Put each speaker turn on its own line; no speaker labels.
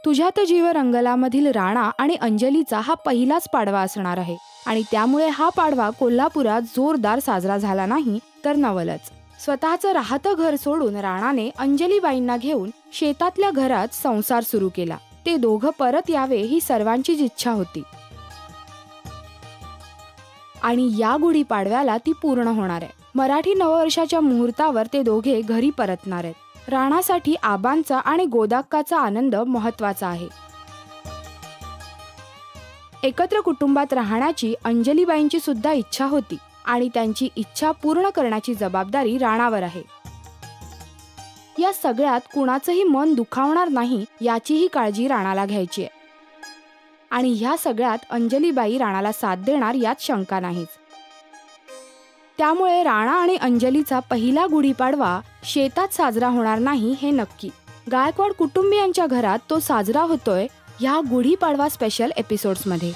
तुझ्यात जीव रंगलामधील राणा आणि अंजलीचा हा पहिलाच पाडवा असणार आहे आणि त्यामुळे हा पाडवा कोल्हापुरात जोरदार साजरा झाला नाही तर नवलच. स्वतःचं राहतं घर सोडून राणाने अंजलीबाईंना घेऊन शेतातल्या घरात संसार सुरू केला. ते दोघं परत यावे ही सर्वांचीच इच्छा होती आणि या गुढीपाडव्याला ती पूर्ण होणार आहे. मराठी नववर्षाच्या मुहूर्तावर ते दोघे घरी परतणार आहेत. राणासाठी आबांचा आणि गोदाक्काचा आनंद महत्वाचा आहे. एकत्र कुटुंबात राहण्याची अंजलीबाईंची सुद्धा इच्छा होती आणि त्यांची इच्छा पूर्ण करण्याची जबाबदारी राणावर आहे. या सगळ्यात कुणाचंही मन दुखावणार नाही याचीही काळजी राणाला घ्यायची आहे आणि ह्या सगळ्यात अंजलीबाई राणाला साथ देणार यात शंका नाहीच. त्यामुळे राणा आणि अंजलीचा पहिला गुढीपाडवा शेतात साजरा होणार नाही हे नक्की. गायकवाड कुटुंबियांच्या घरात तो साजरा होतोय ह्या गुढीपाडवा स्पेशल एपिसोड्समध्ये.